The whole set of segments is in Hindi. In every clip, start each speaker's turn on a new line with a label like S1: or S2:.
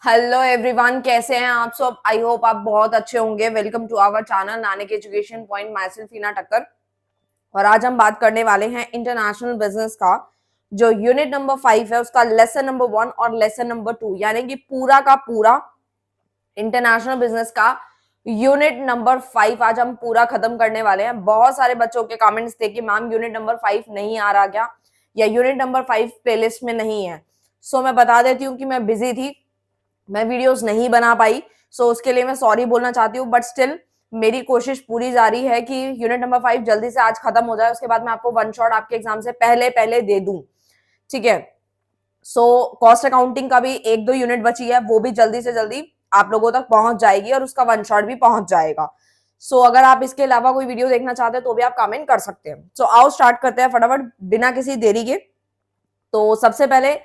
S1: हेलो एवरीवन, कैसे हैं आप सब। आई होप आप बहुत अच्छे होंगे। Welcome to our channel Nanak education point. Myself Heena Takkar. और आज हम बात करने वाले हैं इंटरनेशनल बिजनेस का। जो यूनिट नंबर 5 है उसका लेसन नंबर 1 और लेसन नंबर 2, यानी कि पूरा का पूरा इंटरनेशनल बिजनेस का यूनिट नंबर 5 आज हम पूरा खत्म करने वाले हैं। बहुत सारे बच्चों के कमेंट्स थे कि मैम यूनिट नंबर 5 नहीं आ रहा क्या, या यूनिट नंबर 5 प्लेलिस्ट में नहीं है। सो मैं बता देती हूँ कि मैं बिजी थी, मैं वीडियोस नहीं बना पाई। सो उसके लिए मैं सॉरी बोलना चाहती हूँ, बट स्टिल मेरी कोशिश पूरी जारी है कि यूनिट नंबर 5 जल्दी से आज खत्म हो जाए, उसके बाद मैं आपको वन शॉट आपके एग्जाम से पहले पहले दे दूं। ठीक है। सो कॉस्ट अकाउंटिंग का भी एक दो यूनिट बची है, वो भी जल्दी से जल्दी आप लोगों तक पहुंच जाएगी और उसका वन शॉट भी पहुंच जाएगा। सो अगर आप इसके अलावा कोई वीडियो देखना चाहते हैं तो भी आप कमेंट कर सकते हैं। सो आओ स्टार्ट करते हैं फटाफट बिना किसी देरी के। तो सबसे पहले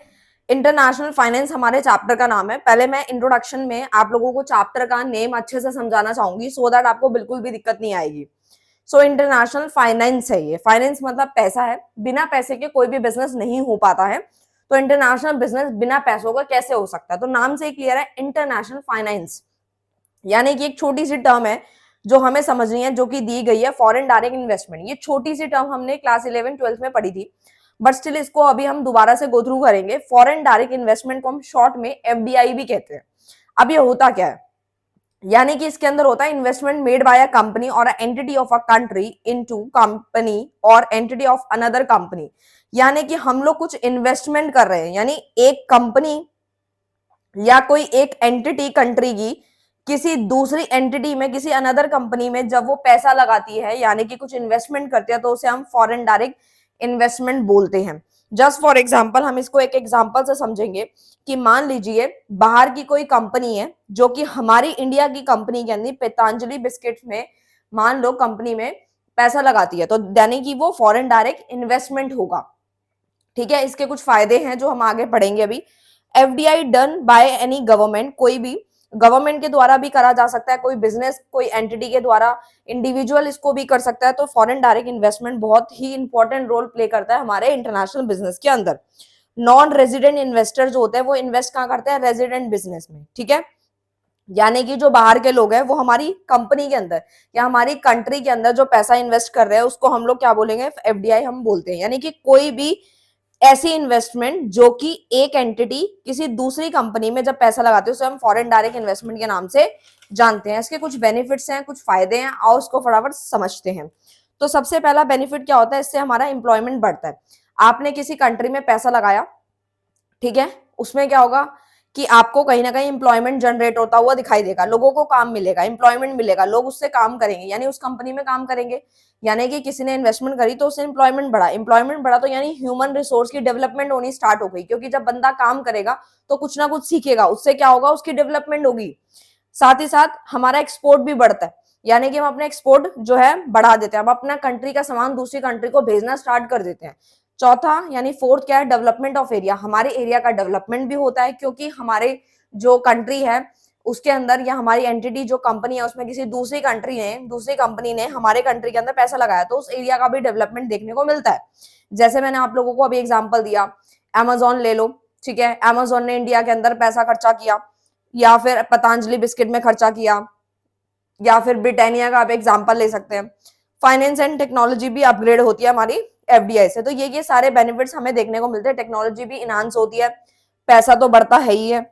S1: इंटरनेशनल फाइनेंस हमारे चैप्टर का नाम है। पहले मैं इंट्रोडक्शन में आप लोगों को चैप्टर का नेम अच्छे से समझाना चाहूंगी सो दैट आपको बिल्कुल भी दिक्कत नहीं आएगी। सो इंटरनेशनल फाइनेंस है ये। फाइनेंस मतलब पैसा है, बिना पैसे के कोई भी बिजनेस नहीं हो पाता है। तो इंटरनेशनल बिजनेस बिना पैसों का कैसे हो सकता है, तो नाम से ही क्लियर है, इंटरनेशनल फाइनेंस। यानी कि एक छोटी सी टर्म है जो हमें समझनी है, जो कि दी गई है फॉरेन डायरेक्ट इन्वेस्टमेंट। ये छोटी सी टर्म हमने क्लास 11-12 में पढ़ी थी, बट स्टिल इसको अभी हम दोबारा से गो थ्रू करेंगे। फॉरेन डायरेक्ट इन्वेस्टमेंट को हम शॉर्ट में एफडीआई भी कहते हैं। अब ये होता क्या है, यानी कि इसके अंदर होता है investment made by a company और entity of a country into company और एंटिटी ऑफ अनदर कंपनी। यानी कि हम लोग कुछ इन्वेस्टमेंट कर रहे हैं, यानी एक कंपनी या कोई एक एंटिटी कंट्री की किसी दूसरी एंटिटी में, किसी अनदर कंपनी में जब वो पैसा लगाती है, यानी कि कुछ इन्वेस्टमेंट करती है, तो उसे हम फॉरेन डायरेक्ट इन्वेस्टमेंट बोलते हैं। जस्ट फॉर एग्जांपल हम इसको एक एग्जांपल से समझेंगे कि मान लीजिए बाहर की कोई कंपनी है जो कि हमारी इंडिया की कंपनी के अंदर पतंजलि बिस्किट में मान लो कंपनी में पैसा लगाती है, तो यानी कि वो फॉरेन डायरेक्ट इन्वेस्टमेंट होगा। ठीक है। इसके कुछ फायदे हैं जो हम आगे पढ़ेंगे अभी। FDI done by any government, कोई भी गवर्नमेंट के द्वारा भी करा जा सकता है, कोई बिजनेस कोई एंटिटी के द्वारा, इंडिविजुअल इसको भी कर सकता है। तो फॉरेन डायरेक्ट इन्वेस्टमेंट बहुत ही इंपॉर्टेंट रोल प्ले करता है हमारे इंटरनेशनल बिजनेस के अंदर। नॉन रेजिडेंट इन्वेस्टर जो होते हैं वो इन्वेस्ट कहाँ करते हैं, रेजिडेंट बिजनेस में। ठीक है। यानी कि जो बाहर के लोग हैं वो हमारी कंपनी के अंदर या हमारी कंट्री के अंदर जो पैसा इन्वेस्ट कर रहे हैं उसको हम लोग क्या बोलेंगे, एफडीआई हम बोलते हैं। यानी कि कोई भी ऐसी इन्वेस्टमेंट जो कि एक एंटिटी किसी दूसरी कंपनी में जब पैसा लगाते हैं उसे हम फॉरेन डायरेक्ट इन्वेस्टमेंट के नाम से जानते हैं। इसके कुछ बेनिफिट्स हैं, कुछ फायदे हैं, आओ उसको फटाफट समझते हैं। तो सबसे पहला बेनिफिट क्या होता है, इससे हमारा एम्प्लॉयमेंट बढ़ता है। आपने किसी कंट्री में पैसा लगाया, ठीक है, उसमें क्या होगा कि आपको कहीं ना कहीं इंप्लॉयमेंट जनरेट होता हुआ दिखाई देगा, लोगों को काम मिलेगा, इंप्लॉयमेंट मिलेगा, लोग उससे काम करेंगे, यानी उस कंपनी में काम करेंगे। यानी कि किसी ने इन्वेस्टमेंट करी तो उससे इंप्लॉयमेंट बढ़ा तो यानी ह्यूमन रिसोर्स की डेवलपमेंट होनी स्टार्ट हो गई, क्योंकि जब बंदा काम करेगा तो कुछ ना कुछ सीखेगा, उससे क्या होगा, उसकी डेवलपमेंट होगी। साथ ही साथ हमारा एक्सपोर्ट भी बढ़ता है, यानी कि हम अपने एक्सपोर्ट जो है बढ़ा देते हैं, हम अपना कंट्री का सामान दूसरी कंट्री को भेजना स्टार्ट कर देते हैं। चौथा यानी फोर्थ क्या है, डेवलपमेंट ऑफ एरिया। हमारे एरिया का डेवलपमेंट भी होता है, क्योंकि हमारे जो कंट्री है उसके अंदर या हमारी एंटिटी जो कंपनी है उसमें किसी दूसरी कंपनी ने हमारे कंट्री के अंदर पैसा लगाया तो उस एरिया का भी डेवलपमेंट देखने को मिलता है। जैसे मैंने आप लोगों को अभी एग्जांपल दिया, अमेजोन ले लो। ठीक है, अमेजोन ने इंडिया के अंदर पैसा खर्चा किया, या फिर पतंजलि बिस्किट में खर्चा किया, या फिर ब्रिटानिया का आप एग्जांपल ले सकते हैं। फाइनेंस एंड टेक्नोलॉजी भी अपग्रेड होती है हमारी एफडीआई से। तो ये सारे बेनिफिट्स हमें देखने को मिलते हैं, टेक्नोलॉजी भी इनहांस होती है, पैसा तो बढ़ता है ही है।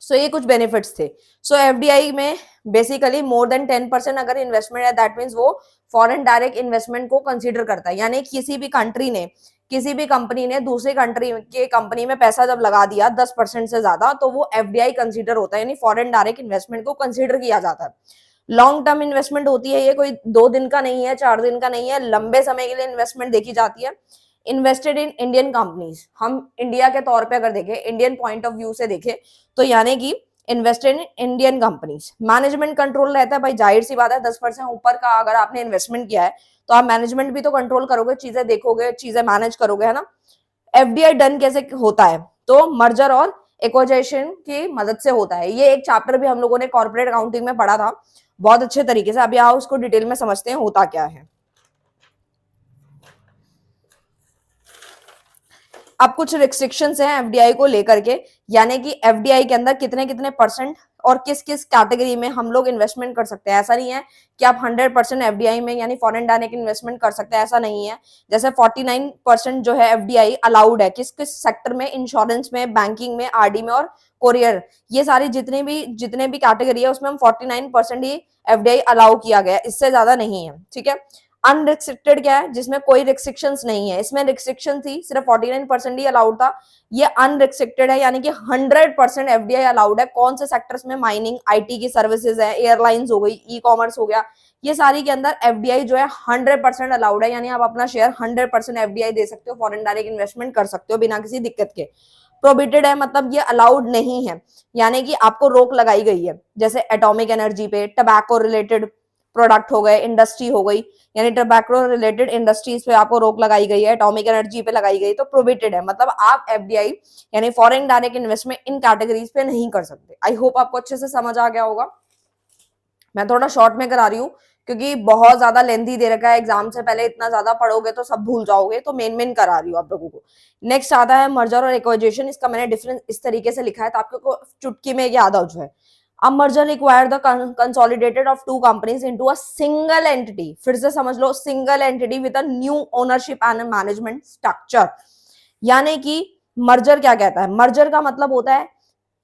S1: सो ये कुछ बेनिफिट्स थे। सो एफडीआई में बेसिकली मोर देन 10% अगर इन्वेस्टमेंट है, दैट मीन्स वो फॉरेन डायरेक्ट इन्वेस्टमेंट को कंसीडर करता है। यानी किसी भी कंट्री ने, किसी भी कंपनी ने दूसरी कंट्री के कंपनी में पैसा जब लगा दिया 10% से ज्यादा, तो वो एफडीआई कंसीडर होता है, यानी फॉरेन डायरेक्ट इन्वेस्टमेंट को कंसीडर किया जाता है। लॉन्ग टर्म इन्वेस्टमेंट होती है, ये कोई 2 दिन का नहीं है, 4 दिन का नहीं है, लंबे समय के लिए इन्वेस्टमेंट देखी जाती है। इन्वेस्टेड इन इंडियन कंपनीज, हम इंडिया के तौर पे अगर देखें, इंडियन पॉइंट ऑफ व्यू से देखें, तो यानी कि invested in Indian companies. Management control रहता है भाई, जाहिर सी बात है, 10% ऊपर का अगर आपने इन्वेस्टमेंट किया है तो आप मैनेजमेंट भी तो कंट्रोल करोगे, चीजें देखोगे, चीजें मैनेज करोगे, है ना। एफडीआई डन कैसे होता है, तो मर्जर और एक्विजिशन की मदद से होता है। ये एक चैप्टर भी हम लोगों ने कॉर्पोरेट अकाउंटिंग में पढ़ा था बहुत अच्छे तरीके से। अभी आओ उसको डिटेल में समझते हैं होता क्या है। अब कुछ रिस्ट्रिक्शंस हैं एफडीआई को लेकर के, यानी कि एफडीआई के अंदर कितने कितने परसेंट और किस किस कैटेगरी में हम लोग इन्वेस्टमेंट कर सकते हैं। ऐसा नहीं है कि आप 100% एफडीआई में यानी फॉरेन डायरेक्ट इन्वेस्टमेंट कर सकते हैं, ऐसा नहीं है। जैसे 49% जो है एफडीआई अलाउड है किस किस सेक्टर में, इंश्योरेंस में, बैंकिंग में, आरडी में और कोरियर, ये सारी जितने भी कैटेगरी है उसमें हम 49% ही एफडीआई अलाउ किया गया, इससे ज्यादा नहीं है, ठीक है। अनरिस्ट्रिक्टेड क्या है, जिसमें कोई रिस्ट्रिक्शंस नहीं है, इसमें रिस्ट्रिक्शन थी, सिर्फ 49% ही अलाउड था। ये अनरिस्ट्रिक्टेड है, यानी कि 100% एफडीआई अलाउड है। कौन से सेक्टर्स में? माइनिंग, आईटी की सर्विसेज है, एयरलाइंस हो गई, ई कॉमर्स हो गया, ये सारी के अंदर एफडीआई जो है 100% अलाउड है, यानी आप अपना शेयर 100% एफडीआई दे सकते हो, फॉरेन डायरेक्ट इन्वेस्टमेंट कर सकते हो बिना किसी दिक्कत के। प्रोहिबिटेड है मतलब ये अलाउड नहीं है, यानी कि आपको रोक लगाई गई है, जैसे एटॉमिक एनर्जी पे, टबैको रिलेटेड प्रोडक्ट हो गए, इंडस्ट्री हो गई, यानी टबैको रिलेटेड इंडस्ट्रीज पे आपको रोक लगाई गई है, एटॉमिक एनर्जी पे लगाई गई, तो प्रोहिबिटेड है, मतलब आप एफडीआई यानी फॉरेन डायरेक्ट इन्वेस्टमेंट इन कैटेगरीज पे नहीं कर सकते। आई होप आपको अच्छे से समझ आ गया होगा। मैं थोड़ा शॉर्ट में करा रही हूँ क्योंकि बहुत ज्यादा लेंथी दे रखा है, एग्जाम से पहले इतना ज्यादा पढ़ोगे तो सब भूल जाओगे, तो मेन करा रही हूँ आप लोगों को। नेक्स्ट आता है मर्जर और एक्विजिशन। इसका मैंने डिफरेंस इस तरीके से लिखा है ताकि आपको चुटकी में याद आ जाए। A merger required the consolidated of two companies into a single entity. फिर से समझ लो, single entity with a new ownership and a management structure. यानी कि मर्जर क्या कहता है? मर्जर का मतलब होता है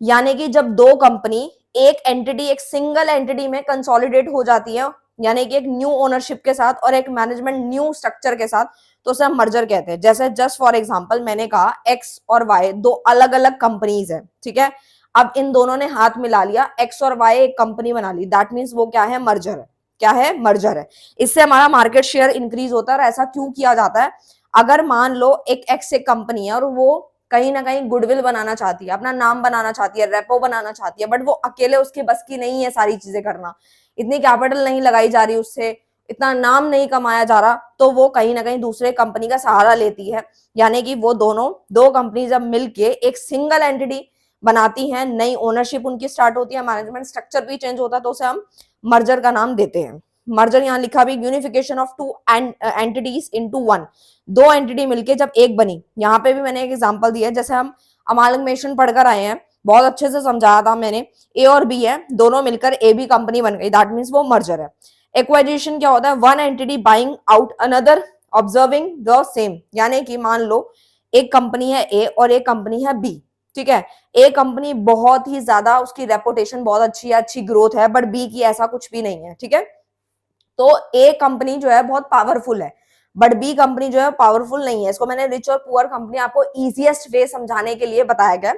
S1: यानी कि जब दो कंपनी एक एंटिटी, एक सिंगल एंटिटी में कंसोलिडेट हो जाती है, यानी कि एक न्यू ओनरशिप के साथ और एक मैनेजमेंट न्यू स्ट्रक्चर के साथ, तो उसे हम मर्जर कहते हैं। जैसे जस्ट फॉर एग्जांपल मैंने कहा एक्स और वाई दो अलग अलग कंपनीज है, ठीक है। अब इन दोनों ने हाथ मिला लिया, एक्स और वाई एक कंपनी बना ली, दैट मीन्स वो क्या है? मर्जर है। क्या है? मर्जर है। इससे हमारा मार्केट शेयर इंक्रीज होता है। और ऐसा क्यों किया जाता है? अगर मान लो एक एक्स एक कंपनी है और वो कहीं ना कहीं गुडविल बनाना चाहती है, अपना नाम बनाना चाहती है, रेपो बनाना चाहती है, बट वो अकेले उसके बस की नहीं है सारी चीजें करना, इतनी कैपिटल नहीं लगाई जा रही उससे, इतना नाम नहीं कमाया जा रहा, तो वो कहीं ना कहीं दूसरे कंपनी का सहारा लेती है। यानी कि वो दो कंपनी जब मिलके एक सिंगल एंटिटी बनाती हैं, नई ओनरशिप उनकी स्टार्ट होती है, मैनेजमेंट स्ट्रक्चर भी चेंज होता है, तो उसे हम मर्जर का नाम देते हैं। मर्जर यहाँ लिखा भी unification of two entities into one, दो एंटिटी मिलके जब एक बनी। यहाँ पे भी मैंने एक एग्जांपल दिया है, जैसे हम अमालगमेशन पढ़कर आए हैं, बहुत अच्छे से समझाया था मैंने, ए और बी है, दोनों मिलकर ए बी कंपनी बन गई, दैट मीन्स वो मर्जर है। एक्वाजिशन क्या होता है? One entity buying out another observing the same, यानी कि मान लो एक कंपनी है ए और एक कंपनी है बी, ठीक है। ए कंपनी बहुत ही ज्यादा, उसकी रेपुटेशन बहुत अच्छी है, अच्छी ग्रोथ है, बट बी की ऐसा कुछ भी नहीं है, ठीक है। तो ए कंपनी जो है बहुत पावरफुल है, बट बी कंपनी जो है पावरफुल नहीं है। इसको मैंने रिच और पुअर कंपनी आपको इजीएस्ट वे समझाने के लिए बताया गया।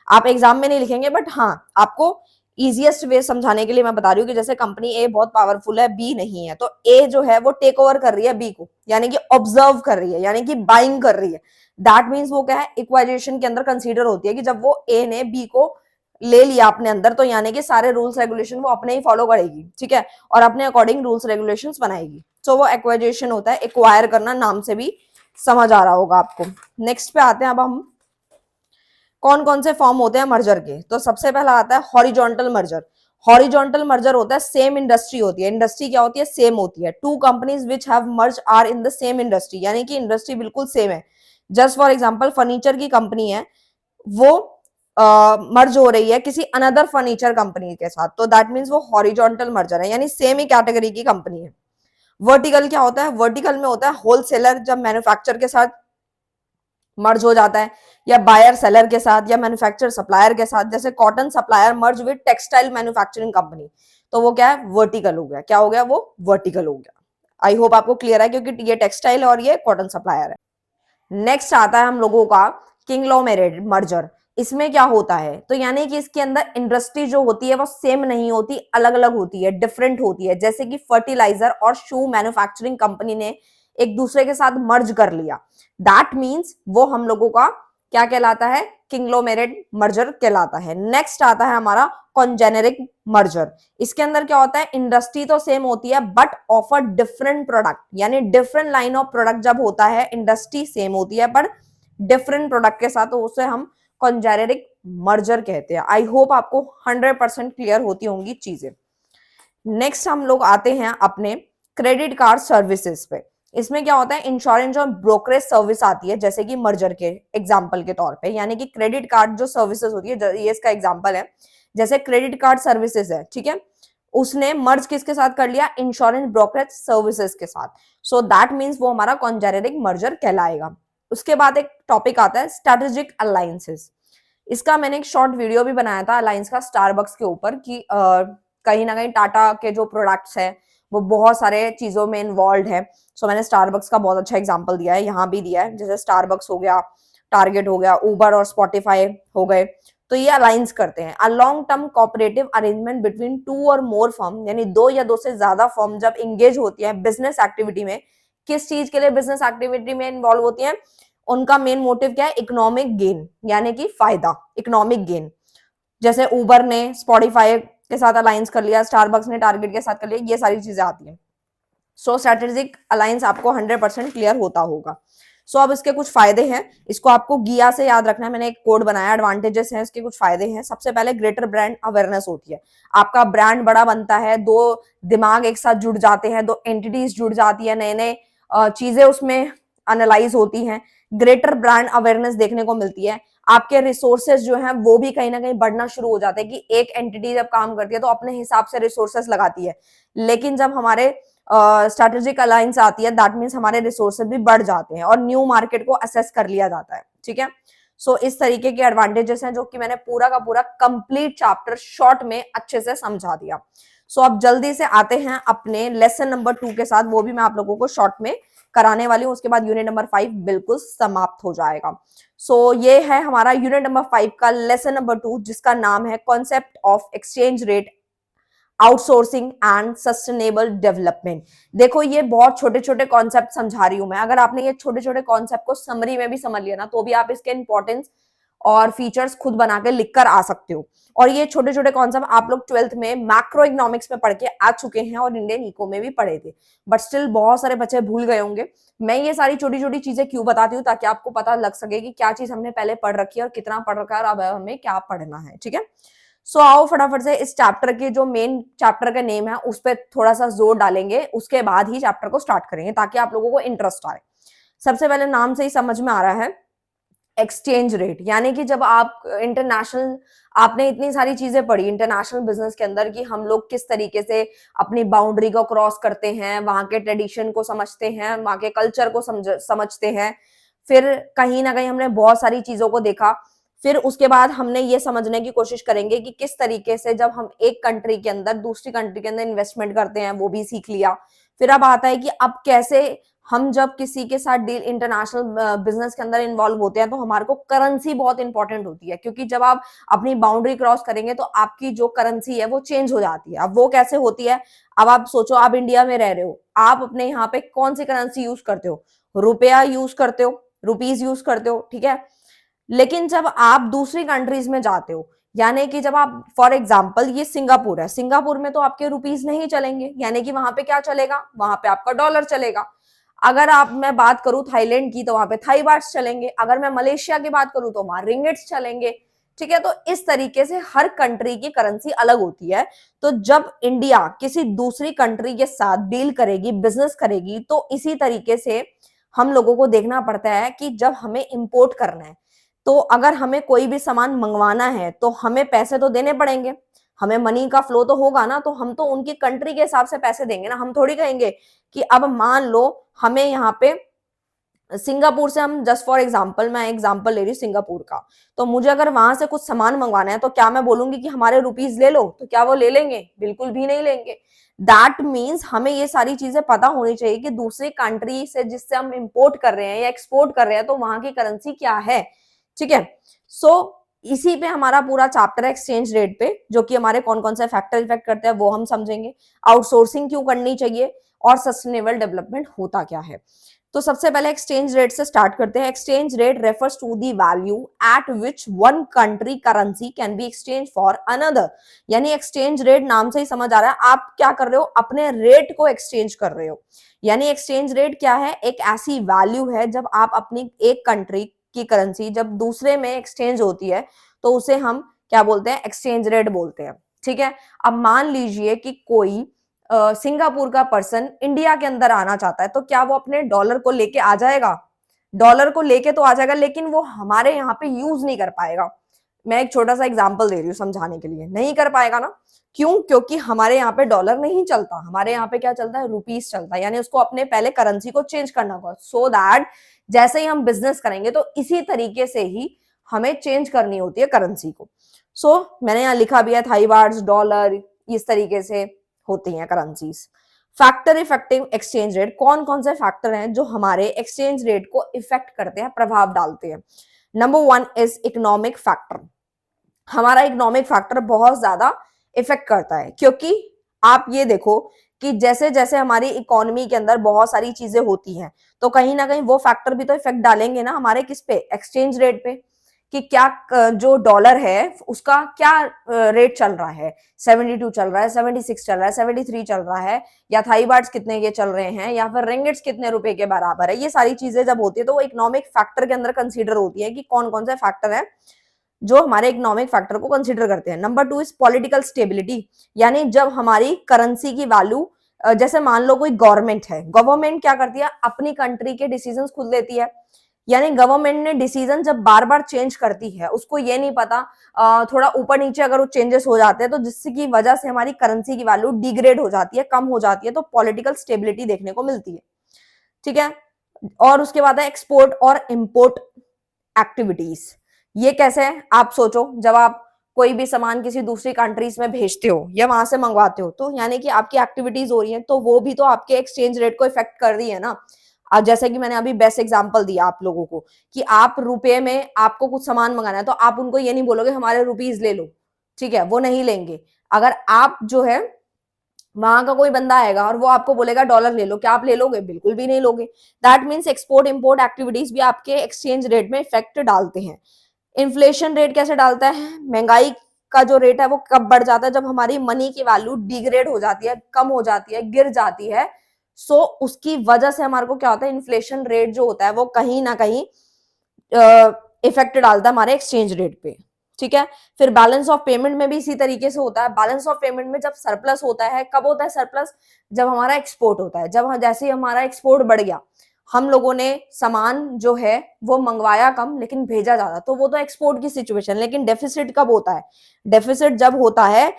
S1: आप एग्जाम में नहीं लिखेंगे, बट हाँ आपको इजीएस्ट वे समझाने के लिए मैं बता रही हूँ कि जैसे कंपनी ए बहुत पावरफुल है, बी नहीं है, तो ए जो है वो टेक ओवर कर रही है बी को, यानी कि ऑब्जर्व कर रही है, यानी कि बाइंग कर रही है। दैट मीन्स वो क्या है? इक्वाइजेशन के अंदर कंसीडर होती है कि जब वो ए ने बी को ले लिया अपने अंदर, तो यानी कि सारे रूल्स रेगुलेशन वो अपने ही फॉलो करेगी, ठीक है, और अपने अकॉर्डिंग रूल्स रेगुलेशंस बनाएगी। तो वो एक्वाइजेशन होता है, एक्वायर करना, नाम से भी समझ आ रहा होगा आपको। नेक्स्ट पे आते हैं अब हम, कौन कौन से फॉर्म होते हैं मर्जर के। तो सबसे पहला आता है हॉरिजॉन्टल मर्जर। हॉरिजॉन्टल मर्जर होता है सेम इंडस्ट्री होती है, इंडस्ट्री क्या होती है? सेम होती है। Two companies which have merge are in the same industry, यानी कि इंडस्ट्री बिल्कुल सेम है। जस्ट फॉर एग्जांपल फर्नीचर की कंपनी है, वो मर्ज हो रही है किसी अनदर फर्नीचर कंपनी के साथ, तो दैट मीन्स वो हॉरिजॉन्टल मर्जर है, यानी सेम ही कैटेगरी की कंपनी है। वर्टिकल क्या होता है? वर्टिकल में होता है होलसेलर जब मैन्युफैक्चर के साथ मर्ज हो जाता है, या बायर सेलर के साथ, या मैन्युफैक्चर सप्लायर के साथ, जैसे cotton supplier merge with textile manufacturing company, तो वो क्या है? वर्टिकल हो गया। क्या हो गया? वो वर्टिकल हो गया। आई होप आपको क्लियर है, क्योंकि ये टेक्सटाइल है और ये कॉटन सप्लायर है। नेक्स्ट आता है हम लोगों का किंग्लोमेरेट मर्जर। इसमें क्या होता है? तो यानी कि इसके अंदर इंडस्ट्री जो होती है वो सेम नहीं होती, अलग अलग होती है, डिफरेंट होती है। जैसे कि फर्टिलाइजर और शू मैन्युफैक्चरिंग कंपनी ने एक दूसरे के साथ मर्ज कर लिया, दैट मीन्स वो हम लोगों का क्या कहलाता है? किंग्लोमेरेट मर्जर कहलाता है। नेक्स्ट आता है हमारा कॉन्जेनेरिक मर्जर। इसके अंदर क्या होता है? इंडस्ट्री तो सेम होती है बट ऑफर डिफरेंट प्रोडक्ट, यानी डिफरेंट लाइन ऑफ प्रोडक्ट जब होता है, इंडस्ट्री सेम होती है पर डिफरेंट प्रोडक्ट के साथ, तो उसे हम कॉन्जेनेरिक मर्जर कहते हैं। आई होप आपको 100% क्लियर होती होंगी चीजें। नेक्स्ट हम लोग आते हैं अपने क्रेडिट कार्ड सर्विसेज पे। इसमें क्या होता है, इंश्योरेंस और ब्रोकरेज सर्विस आती है, जैसे कि मर्जर के एग्जांपल के तौर पे, यानी कि क्रेडिट कार्ड जो सर्विसेज होती है, ये इसका एग्जांपल है। जैसे क्रेडिट कार्ड सर्विसेज है, ठीक है, उसने मर्ज किसके साथ कर लिया, इंश्योरेंस ब्रोकरेज सर्विसेज के साथ। सो दैट मीन्स वो हमारा कॉन्जेनेरिक मर्जर कहलाएगा। उसके बाद एक टॉपिक आता है स्ट्रेटेजिक अलायंसेस। इसका मैंने एक शॉर्ट वीडियो भी बनाया था अलायंस का स्टारबक्स के ऊपर कि कहीं ना कहीं टाटा के जो प्रोडक्ट्स है वो बहुत सारे चीजों में इन्वॉल्व है। सो मैंने स्टारबक्स का बहुत अच्छा एग्जांपल दिया है, यहाँ भी दिया है, जैसे स्टारबक्स हो गया, टारगेट हो गया, उबर और स्पॉटिफाई हो गए। तो ये अलायंस करते हैं। A long term cooperative arrangement between two और मोर फर्म, यानी दो या दो से ज्यादा फर्म जब इंगेज होती है बिजनेस एक्टिविटी में, किस चीज के लिए बिजनेस एक्टिविटी में इन्वॉल्व होती है, उनका मेन मोटिव क्या है, इकोनॉमिक गेन, यानी कि फायदा, इकोनॉमिक गेन। जैसे उबर ने स्पॉटिफाई के साथ अलायंस कर लिया, स्टारबक्स ने टारगेट के साथ कर लिया, ये सारी चीजें आती हैं। सो स्ट्रेटेजिक अलायंस आपको 100% क्लियर होता होगा। सो अब इसके कुछ फायदे हैं, इसको आपको गिया से याद रखना है, मैंने एक कोड बनाया, एडवांटेजेस हैं, इसके कुछ फायदे हैं। सबसे पहले ग्रेटर ब्रांड अवेयरनेस होती है, आपका ब्रांड बड़ा बनता है, दो दिमाग एक साथ जुड़ जाते हैं, दो एंटिटीज जुड़ जाती है, नए नए चीजें उसमें एनालाइज होती हैं, ग्रेटर ब्रांड अवेयरनेस देखने को मिलती है। आपके रिसोर्सेज जो हैं वो भी कहीं ना कहीं बढ़ना शुरू हो जाते हैं कि एक एंटिटी जब काम करती है तो अपने हिसाब से रिसोर्सेज लगाती है, लेकिन जब हमारे स्ट्रेटेजिक अलायंस आती है दैट मीन्स हमारे रिसोर्सेज भी बढ़ जाते हैं और न्यू मार्केट को असेस कर लिया जाता है, ठीक है। सो इस तरीके के एडवांटेजेस हैं जो कि मैंने पूरा का पूरा कंप्लीट चैप्टर शॉर्ट में अच्छे से समझा दिया। सो अब जल्दी से आते हैं अपने लेसन नंबर 2 के साथ, वो भी मैं आप लोगों को शॉर्ट में कराने वाली हूँ, उसके बाद यूनिट नंबर 5 बिल्कुल समाप्त हो जाएगा। सो ये है हमारा यूनिट नंबर 5 का लेसन नंबर 2, जिसका नाम है concept of exchange rate, outsourcing and sustainable development. देखो ये बहुत छोटे छोटे कॉन्सेप्ट समझा रही हूं मैं, अगर आपने ये छोटे छोटे कॉन्सेप्ट को समरी में भी समझ लिया ना तो भी आप इसके इंपॉर्टेंस और फीचर्स खुद बना के लिख कर आ सकते हो। और ये छोटे छोटे कॉन्सेप्ट आप लोग 12th में मैक्रो इकोनॉमिक्स में पढ़ के आ चुके हैं और इंडियन इको में भी पढ़े थे, बट स्टिल बहुत सारे बच्चे भूल गए होंगे। मैं ये सारी छोटी छोटी चीजें क्यों बताती हूँ, ताकि आपको पता लग सके कि क्या चीज हमने पहले पढ़ रखी है और कितना पढ़ रखा है और अब हमें क्या पढ़ना है, ठीक है। सो आओ फटाफट से इस चैप्टर के जो मेन चैप्टर का नेम है उस पर थोड़ा सा जोर डालेंगे, उसके बाद ही चैप्टर को स्टार्ट करेंगे ताकि आप लोगों को इंटरेस्ट आए। सबसे पहले नाम से ही समझ में आ रहा है एक्सचेंज रेट, यानी कि जब आप इंटरनेशनल, आपने इतनी सारी चीजें पढ़ी इंटरनेशनल बिजनेस के अंदर कि हम लोग किस तरीके से अपनी बाउंड्री को क्रॉस करते हैं, वहां के ट्रेडिशन को समझते हैं, वहां के कल्चर को समझते हैं। फिर कहीं ना कहीं हमने बहुत सारी चीजों को देखा, फिर उसके बाद हमने ये समझने की कोशिश करेंगे कि किस तरीके से जब हम एक कंट्री के अंदर दूसरी कंट्री के अंदर इन्वेस्टमेंट करते हैं, वो भी सीख लिया। फिर अब आता है कि अब कैसे हम जब किसी के साथ डील इंटरनेशनल बिजनेस के अंदर इन्वॉल्व होते हैं तो हमारे को करेंसी बहुत इंपॉर्टेंट होती है, क्योंकि जब आप अपनी बाउंड्री क्रॉस करेंगे तो आपकी जो करेंसी है वो चेंज हो जाती है। अब वो कैसे होती है, अब आप सोचो, आप इंडिया में रह रहे हो, आप अपने यहाँ पे कौन सी करेंसी यूज करते हो, रुपया यूज करते हो, रुपीज यूज करते हो, ठीक है। लेकिन जब आप दूसरी कंट्रीज में जाते हो, यानी कि जब आप फॉर एग्जांपल ये सिंगापुर है, सिंगापुर में तो आपके रुपीज नहीं चलेंगे, यानी कि वहां पे क्या चलेगा, वहां पे आपका डॉलर चलेगा। अगर आप मैं बात करूं थाईलैंड की तो वहां पे थाई बाट्स चलेंगे, अगर मैं मलेशिया की बात करूं तो वहां रिंगिट्स चलेंगे, ठीक है। तो इस तरीके से हर कंट्री की करेंसी अलग होती है। तो जब इंडिया किसी दूसरी कंट्री के साथ डील करेगी, बिजनेस करेगी, तो इसी तरीके से हम लोगों को देखना पड़ता है कि जब हमें इंपोर्ट करना है, तो अगर हमें कोई भी सामान मंगवाना है तो हमें पैसे तो देने पड़ेंगे, हमें मनी का फ्लो तो होगा ना, तो हम तो उनकी कंट्री के हिसाब से पैसे देंगे ना। हम थोड़ी कहेंगे कि अब मान लो हमें यहाँ पे सिंगापुर से, हम जस्ट फॉर एग्जांपल, मैं एग्जांपल ले रही हूँ सिंगापुर का, तो मुझे अगर वहां से कुछ सामान मंगवाना है तो क्या मैं बोलूंगी कि हमारे रुपीज ले लो, तो क्या वो ले लेंगे? बिल्कुल भी नहीं लेंगे। दैट मीन्स हमें ये सारी चीजें पता होनी चाहिए कि दूसरी कंट्री से जिससे हम इंपोर्ट कर रहे हैं या एक्सपोर्ट कर रहे हैं तो वहां की करेंसी क्या है, ठीक है। सो इसी पे हमारा पूरा चैप्टर है एक्सचेंज रेट पे, जो कि हमारे कौन कौन से फैक्टर इफेक्ट करते हैं वो हम समझेंगे, आउटसोर्सिंग क्यों करनी चाहिए और सस्टेनेबल डेवलपमेंट होता क्या है। तो सबसे पहले एक्सचेंज रेट से स्टार्ट करते हैं। Exchange rate refers to the value at which one country currency can be exchange for another, यानी एक्सचेंज रेट नाम से ही समझ आ रहा है आप क्या कर रहे हो, अपने रेट को एक्सचेंज कर रहे हो। यानी एक्सचेंज रेट क्या है, एक ऐसी वैल्यू है जब आप अपनी एक कंट्री की करेंसी जब दूसरे में एक्सचेंज होती है तो उसे हम क्या बोलते हैं, एक्सचेंज रेट बोलते हैं, ठीक है। अब मान लीजिए कि कोई सिंगापुर का पर्सन इंडिया के अंदर आना चाहता है, तो क्या वो अपने डॉलर को लेके आ जाएगा? डॉलर को लेके तो आ जाएगा, लेकिन वो हमारे यहाँ पे यूज नहीं कर पाएगा। मैं एक छोटा सा एग्जांपल दे रही हूँ समझाने के लिए, नहीं कर पाएगा ना। क्यों? क्योंकि हमारे यहाँ पे डॉलर नहीं चलता, हमारे यहाँ पे क्या चलता है? रुपीस चलता है। यानी उसको अपने पहले करेंसी को चेंज करना होगा, सो दैट जैसे ही हम बिजनेस करेंगे तो इसी तरीके से ही हमें चेंज करनी होती है करेंसी को। मैंने यहाँ लिखा भी है, थाई बार्स, डॉलर, इस तरीके से होती हैं currencies. Factor effective exchange rate, कौन कौन से फैक्टर हैं जो हमारे एक्सचेंज रेट को इफेक्ट करते हैं, प्रभाव डालते हैं? Number 1 is economic factor. हमारा इकोनॉमिक फैक्टर बहुत ज्यादा इफेक्ट करता है, क्योंकि आप ये देखो कि जैसे जैसे हमारी इकोनॉमी के अंदर बहुत सारी चीजें होती हैं, तो कहीं ना कहीं वो फैक्टर भी तो इफेक्ट डालेंगे ना हमारे किस पे? एक्सचेंज रेट पे। कि क्या जो डॉलर है उसका क्या रेट चल रहा है, 72 चल रहा है, 76 चल रहा है, 73 चल रहा है, या थाई बाट्स कितने के चल रहे हैं, या फिर रिंगिट्स कितने रुपए के बराबर है। ये सारी चीजें जब होती है तो वो इकोनॉमिक फैक्टर के अंदर कंसीडर होती है कि कौन कौन से फैक्टर है जो हमारे इकोनॉमिक फैक्टर को कंसीडर करते हैं। नंबर 2 इज पॉलिटिकल स्टेबिलिटी, यानी जब हमारी करेंसी की वैल्यू, जैसे मान लो कोई गवर्नमेंट है, गवर्नमेंट क्या करती है? अपनी कंट्री के डिसीजंस खुद लेती है। यानी गवर्नमेंट ने डिसीजन जब बार बार चेंज करती है, उसको ये नहीं पता थोड़ा ऊपर नीचे अगर वो चेंजेस हो जाते हैं तो जिसकी वजह से हमारी करेंसी की वैल्यू डिग्रेड हो जाती है, कम हो जाती है, तो पॉलिटिकल स्टेबिलिटी देखने को मिलती है। ठीक है। और उसके बाद है एक्सपोर्ट और इंपोर्ट एक्टिविटीज। ये कैसे है? आप सोचो, जब आप कोई भी सामान किसी दूसरी कंट्रीज में भेजते हो या वहां से मंगवाते हो, तो यानी कि आपकी एक्टिविटीज हो रही है, तो वो भी तो आपके एक्सचेंज रेट को इफेक्ट कर रही है ना। जैसे कि मैंने अभी बेस्ट एग्जांपल दिया आप लोगों को कि आप रुपए में आपको कुछ सामान मंगाना है, तो आप उनको ये नहीं बोलोगे हमारे रुपीज ले लो, ठीक है, वो नहीं लेंगे। अगर आप जो है वहां का कोई बंदा आएगा और वो आपको बोलेगा डॉलर ले लो, क्या आप ले लोगे? बिल्कुल भी नहीं लोगे। That means export import activities भी आपके एक्सचेंज रेट में इफेक्ट डालते हैं। इन्फ्लेशन रेट कैसे डालता है? महंगाई का जो रेट है वो कब बढ़ जाता है? जब हमारी मनी की वैल्यू डिग्रेड हो जाती है, कम हो जाती है, गिर जाती है। उसकी वजह से हमारे को क्या होता है? इन्फ्लेशन रेट जो होता है वो कहीं ना कहीं इफेक्ट डालता है हमारे एक्सचेंज रेट पे। ठीक है। फिर बैलेंस ऑफ पेमेंट में भी इसी तरीके से होता है। बैलेंस ऑफ पेमेंट में जब सरप्लस होता है, कब होता है सरप्लस? जब हमारा एक्सपोर्ट होता है। जब जैसे ही हमारा एक्सपोर्ट बढ़ गया, हम लोगों ने सामान जो है वो मंगवाया कम लेकिन भेजा ज्यादा, तो वो तो एक्सपोर्ट की सिचुएशन। लेकिन डेफिसिट कब होता है? डेफिसिट जब होता है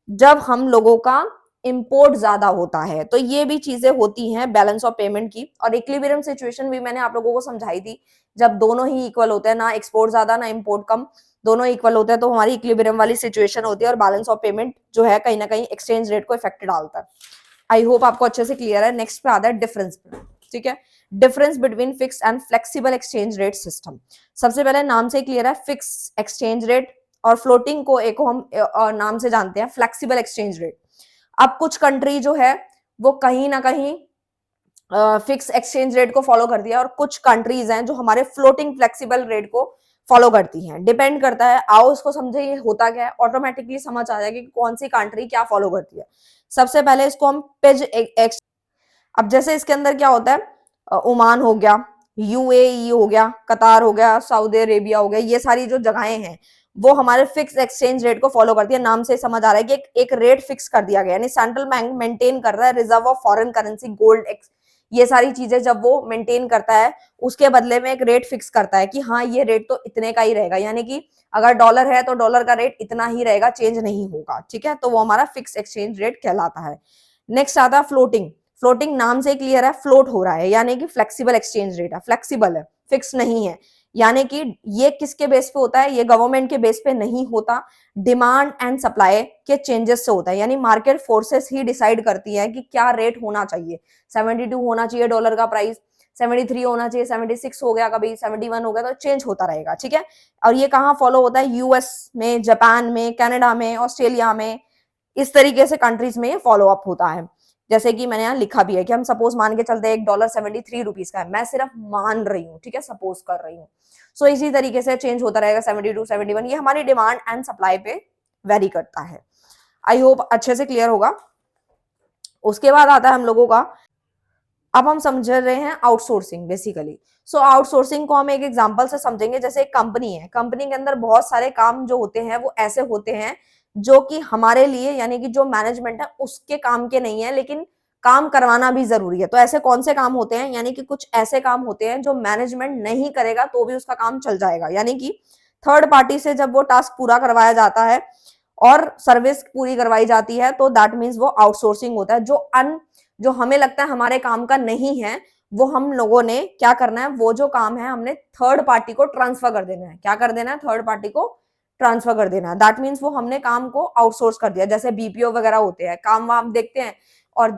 S1: जब हम लोगों का इंपोर्ट ज्यादा होता है। तो ये भी चीजें होती हैं बैलेंस ऑफ पेमेंट की। और इक्विलिब्रियम सिचुएशन भी मैंने आप लोगों को समझाई थी, जब दोनों ही इक्वल होते हैं, ना एक्सपोर्ट ज्यादा ना इंपोर्ट कम, दोनों इक्वल होते हैं, तो हमारी इक्विलिब्रियम वाली सिचुएशन होती है। और बैलेंस ऑफ पेमेंट जो है कहीं ना कहीं एक्सचेंज रेट को इफेक्ट डालता है। आई होप आपको अच्छे से क्लियर है। नेक्स्ट पे आता है डिफरेंस। ठीक है। Difference between fix and flexible exchange rate system. सबसे पहले नाम से क्लियर है, फिक्स एक्सचेंज रेट, और फ्लोटिंग को एक हम नाम से जानते हैं फ्लेक्सिबल एक्सचेंज रेट। अब कुछ कंट्री जो है वो कहीं ना कहीं फिक्स एक्सचेंज रेट को फॉलो करती है, और कुछ कंट्रीज हैं जो हमारे फ्लोटिंग फ्लेक्सिबल रेट को फॉलो करती हैं। डिपेंड करता है। आओ इसको समझे ये होता क्या है, ऑटोमेटिकली समझ आ जाएगा कि कौन सी कंट्री क्या फॉलो करती है। सबसे पहले इसको हम पेज एक्स, अब जैसे इसके अंदर क्या होता है, ओमान हो गया, यूएई हो गया, कतार हो गया, सऊदी अरेबिया हो गया, ये सारी जो जगहें हैं वो हमारे फिक्स एक्सचेंज रेट को फॉलो करती है। नाम से समझ आ रहा है कि एक रेट फिक्स कर दिया गया, यानी सेंट्रल बैंक मेंटेन कर रहा है reserve of foreign currency, gold, ये सारी चीजें जब वो मेंटेन करता है, उसके बदले में एक रेट फिक्स करता है कि हाँ ये रेट तो इतने का ही रहेगा, यानी कि अगर डॉलर है तो डॉलर का रेट इतना ही रहेगा, चेंज नहीं होगा। ठीक है। तो वो हमारा फिक्स एक्सचेंज रेट कहलाता है। नेक्स्ट आता है फ्लोटिंग। फ्लोटिंग नाम से क्लियर है, फ्लोट हो रहा है, यानी कि फ्लेक्सिबल एक्सचेंज रेट है, फ्लेक्सिबल है, फिक्स नहीं है। यानी कि ये किसके बेस पे होता है? ये गवर्नमेंट के बेस पे नहीं होता, डिमांड एंड सप्लाई के चेंजेस से होता है। यानी मार्केट फोर्सेस ही डिसाइड करती है कि क्या रेट होना चाहिए। 72 होना चाहिए डॉलर का प्राइस, 73 होना चाहिए, 76 हो गया, कभी 71 हो गया, तो चेंज होता रहेगा। ठीक है। और ये कहाँ फॉलो होता है? यूएस में, जापान में, कनाडा में, ऑस्ट्रेलिया में, इस तरीके से कंट्रीज में ये फॉलो अप होता है। जैसे कि मैंने यहाँ लिखा भी है कि हम सपोज मान के चलते हैं $1 73 रुपीज का है, मैं सिर्फ मान रही हूँ, ठीक है, सपोज कर रही हूँ। सो इसी तरीके से चेंज होता रहेगा 72 71, ये हमारी डिमांड एंड सप्लाई पे वेरी करता है। आई होप अच्छे से क्लियर होगा। उसके बाद आता है हम लोगों का, अब हम समझ रहे हैं आउटसोर्सिंग बेसिकली। सो आउटसोर्सिंग को हम एक एग्जांपल से समझेंगे। जैसे एक कंपनी है, कंपनी के अंदर बहुत सारे काम जो होते हैं वो ऐसे होते हैं जो कि हमारे लिए यानी कि जो मैनेजमेंट है उसके काम के नहीं है, लेकिन काम करवाना भी जरूरी है। तो ऐसे कौन से काम होते हैं, यानी कि कुछ ऐसे काम होते हैं जो मैनेजमेंट नहीं करेगा तो भी उसका काम चल जाएगा, यानी कि थर्ड पार्टी से जब वो टास्क पूरा करवाया जाता है और सर्विस पूरी करवाई जाती है तो दैट मीन्स वो आउटसोर्सिंग होता है। जो हमें लगता है हमारे काम का नहीं है, वो हम लोगों ने क्या करना है, वो जो काम है हमने थर्ड पार्टी को ट्रांसफर कर देना है। क्या कर देना है, थर्ड पार्टी को ट्रांसफर कर देना है। दैट मीन्स वो हमने काम को आउटसोर्स कर दिया। जैसे बीपीओ वगैरह होते हैं, काम वाम देखते हैं और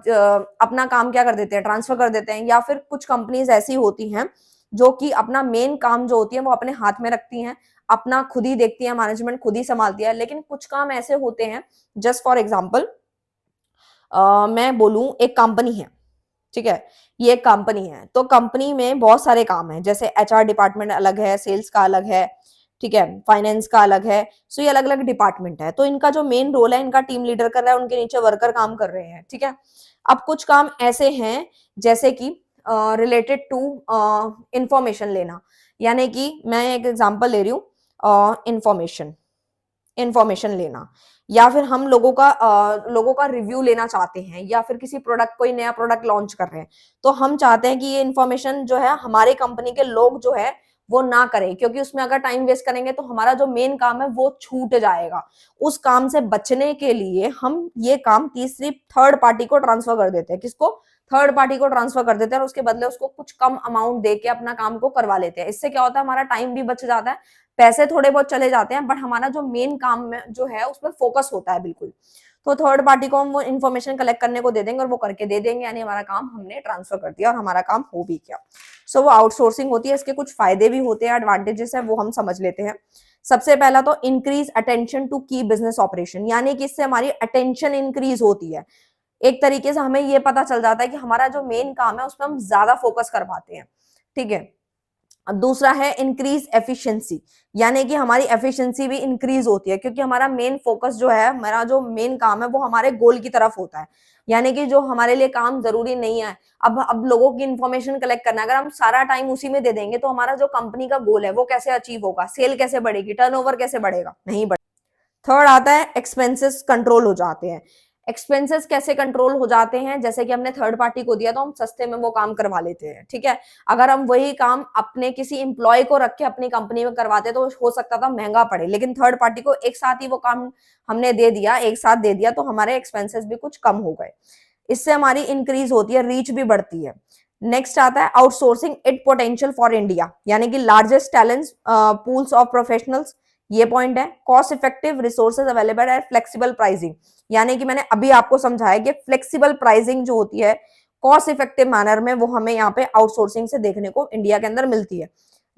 S1: अपना काम क्या कर देते हैं, ट्रांसफर कर देते हैं। या फिर कुछ कंपनीज ऐसी होती हैं जो कि अपना मेन काम जो होती है वो अपने हाथ में रखती हैं, अपना खुद ही देखती है, मैनेजमेंट खुद ही संभालती है। लेकिन कुछ काम ऐसे होते हैं, जस्ट फॉर एग्जाम्पल मैं बोलूं, एक कंपनी है, ठीक है, ये एक कंपनी है, तो कंपनी में बहुत सारे काम है, जैसे एचआर डिपार्टमेंट अलग है, सेल्स का अलग है, ठीक है, फाइनेंस का अलग है। सो ये अलग अलग डिपार्टमेंट है। तो इनका जो मेन रोल है, इनका टीम लीडर कर रहा है, उनके नीचे वर्कर काम कर रहे हैं, ठीक है। अब कुछ काम ऐसे हैं जैसे कि रिलेटेड टू इंफॉर्मेशन लेना, यानी कि मैं एक एग्जांपल ले रही हूँ, इंफॉर्मेशन इंफॉर्मेशन लेना, या फिर हम लोगों का रिव्यू लेना चाहते हैं, या फिर किसी प्रोडक्ट, कोई नया प्रोडक्ट लॉन्च कर रहे हैं, तो हम चाहते हैं कि ये इंफॉर्मेशन जो है हमारे कंपनी के लोग जो है वो ना करें, क्योंकि उसमें अगर टाइम वेस्ट करेंगे तो हमारा जो मेन काम है वो छूट जाएगा। उस काम से बचने के लिए हम ये काम तीसरी थर्ड पार्टी को ट्रांसफर कर देते हैं। किसको, थर्ड पार्टी को ट्रांसफर कर देते हैं, और उसके बदले उसको कुछ कम अमाउंट दे के अपना काम को करवा लेते हैं। इससे क्या होता है, हमारा टाइम भी बच जाता है, पैसे थोड़े बहुत चले जाते हैं, बट हमारा जो मेन काम में जो है उसमें फोकस होता है बिल्कुल। तो थर्ड पार्टी को हम वो इन्फॉर्मेशन कलेक्ट करने को दे देंगे और वो करके दे देंगे, यानी हमारा काम हमने ट्रांसफर कर दिया और हमारा काम हो भी गया। सो वो आउटसोर्सिंग होती है। इसके कुछ फायदे भी होते हैं, एडवांटेजेस है, वो हम समझ लेते हैं। सबसे पहला तो इंक्रीज अटेंशन टू की बिजनेस ऑपरेशन, यानी कि इससे हमारी अटेंशन इंक्रीज होती है। एक तरीके से हमें ये पता चल जाता है कि हमारा जो मेन काम है उसमें हम ज्यादा फोकस कर पाते हैं, ठीक है। अब दूसरा है इंक्रीज एफिशिएंसी, यानी कि हमारी एफिशिएंसी भी इंक्रीज होती है, क्योंकि हमारा मेन फोकस जो है, हमारा जो मेन काम है वो हमारे गोल की तरफ होता है। यानी कि जो हमारे लिए काम जरूरी नहीं है, अब लोगों की इंफॉर्मेशन कलेक्ट करना, अगर हम सारा टाइम उसी में दे देंगे तो हमारा जो कंपनी का गोल है वो कैसे अचीव होगा, सेल कैसे बढ़ेगी, टर्नओवर कैसे बढ़ेगा, नहीं बढ़ेगा। थर्ड आता है एक्सपेंसेस कंट्रोल हो जाते हैं। एक्सपेंसेस कैसे कंट्रोल हो जाते हैं, जैसे कि हमने थर्ड पार्टी को दिया तो हम सस्ते में वो काम करवा लेते हैं, ठीक है। अगर हम वही काम अपने किसी एम्प्लॉय को रख के अपनी कंपनी में करवाते तो हो सकता था महंगा पड़े, लेकिन थर्ड पार्टी को एक साथ ही वो काम हमने दे दिया, एक साथ दे दिया, तो हमारे एक्सपेंसेस भी कुछ कम हो गए। इससे हमारी इंक्रीज होती है, रीच भी बढ़ती है। नेक्स्ट आता है outsourcing it potential for India, यानी कि largest talent pools of professionals, ये पॉइंट है। Cost effective resources available at flexible pricing, यानी कि मैंने अभी आपको समझाया कि फ्लेक्सिबल प्राइसिंग जो होती है कॉस्ट इफेक्टिव मैनर में, वो हमें यहाँ पे आउटसोर्सिंग से देखने को इंडिया के अंदर मिलती है।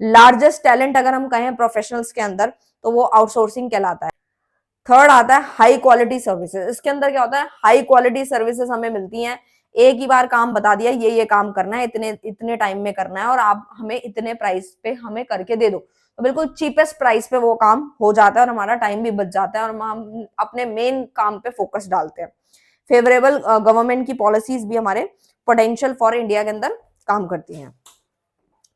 S1: लार्जेस्ट टैलेंट अगर हम कहें प्रोफेशनल्स के अंदर तो वो आउटसोर्सिंग कहलाता है। थर्ड आता है हाई क्वालिटी सर्विसेज। इसके अंदर क्या होता है, हाई क्वालिटी सर्विसेज हमें मिलती हैं। एक ही बार काम बता दिया, ये काम करना है, इतने इतने टाइम में करना है, और आप हमें इतने प्राइस पे हमें करके दे दो, तो बिल्कुल चीपेस्ट प्राइस पे वो काम हो जाता है और हमारा टाइम भी बच जाता है और हम अपने मेन काम पे फोकस डालते हैं। फेवरेबल गवर्नमेंट की पॉलिसीज भी हमारे पोटेंशियल फॉर इंडिया के अंदर काम करती हैं।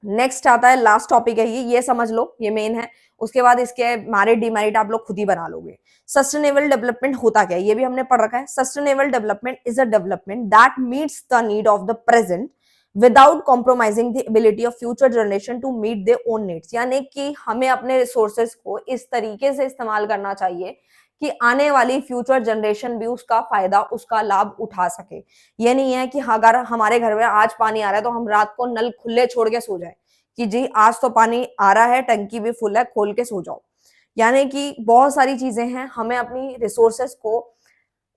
S1: नेक्स्ट आता है, लास्ट टॉपिक है ये समझ लो, ये मेन है। उसके बाद इसके मेरिट डिमेरिट आप लोग खुद ही बना लोगे। सस्टेनेबल डेवलपमेंट होता क्या है, ये भी हमने पढ़ रखा है। Sustainable development is a development that meets the need of the present without compromising the ability of future generation to meet their own needs, यानी कि हमें अपने रिसोर्सेज को इस तरीके से इस्तेमाल करना चाहिए कि आने वाली फ्यूचर जनरेशन भी उसका फायदा, उसका लाभ उठा सके। ये नहीं है कि अगर हमारे घर में आज पानी आ रहा है तो हम रात को नल खुले छोड़ के सो जाए कि जी आज तो पानी आ रहा है, टंकी भी फुल है, खोल के सो जाओ। यानी कि बहुत सारी चीजें हैं, हमें अपनी रिसोर्सेस को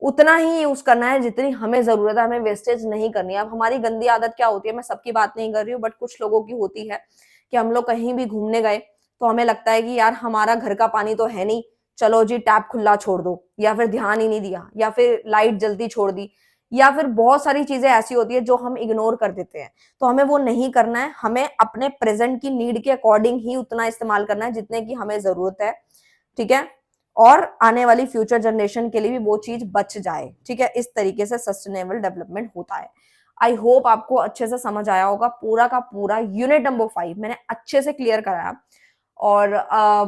S1: उतना ही यूज करना है जितनी हमें जरूरत है, हमें वेस्टेज नहीं करनी है। अब हमारी गंदी आदत क्या होती है, मैं सबकी बात नहीं कर रही हूँ, बट कुछ लोगों की होती है कि हम लोग कहीं भी घूमने गए तो हमें लगता है कि यार हमारा घर का पानी तो है नहीं, चलो जी टैप खुला छोड़ दो, या फिर ध्यान ही नहीं दिया, या फिर लाइट जल्दी छोड़ दी, या फिर बहुत सारी चीजें ऐसी होती है जो हम इग्नोर कर देते हैं। तो हमें वो नहीं करना है, हमें अपने प्रेजेंट की नीड के अकॉर्डिंग ही उतना इस्तेमाल करना है जितने की हमें जरूरत है, ठीक है, और आने वाली फ्यूचर जनरेशन के लिए भी वो चीज बच जाए, ठीक है। इस तरीके से सस्टेनेबल डेवलपमेंट होता है। आई होप आपको अच्छे से समझ आया होगा। पूरा का पूरा यूनिट नंबर 5 मैंने अच्छे से क्लियर कराया। और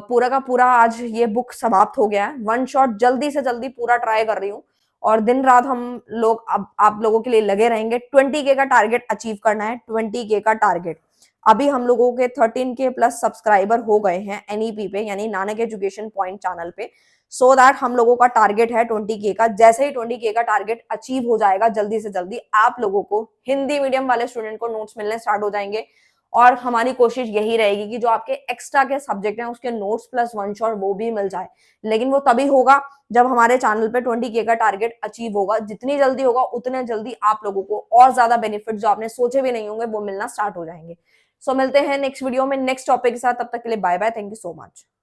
S1: पूरा का पूरा आज ये बुक समाप्त हो गया है। वन शॉट जल्दी से जल्दी पूरा ट्राई कर रही हूँ और दिन रात हम लोग अब आप लोगों के लिए लगे रहेंगे। 20K का टारगेट अचीव करना है, 20K का टारगेट। अभी हम लोगों के 13K प्लस सब्सक्राइबर हो गए हैं एनईपी पे, यानी नानक एजुकेशन पॉइंट चैनल पे। सो दैट हम लोगों का टारगेट है 20K का। जैसे ही 20K का टारगेट अचीव हो जाएगा, जल्दी से जल्दी आप लोगों को हिंदी मीडियम वाले स्टूडेंट को नोट्स मिलने स्टार्ट हो जाएंगे। और हमारी कोशिश यही रहेगी कि जो आपके एक्स्ट्रा के सब्जेक्ट हैं उसके नोट्स प्लस वन शॉट वो भी मिल जाए। लेकिन वो तभी होगा जब हमारे चैनल पे 20K का टारगेट अचीव होगा। जितनी जल्दी होगा उतने जल्दी आप लोगों को और ज्यादा बेनिफिट जो आपने सोचे भी नहीं होंगे वो मिलना स्टार्ट हो जाएंगे। सो मिलते हैं नेक्स्ट वीडियो में नेक्स्ट टॉपिक के साथ। तब तक के लिए bye bye, thank you so much.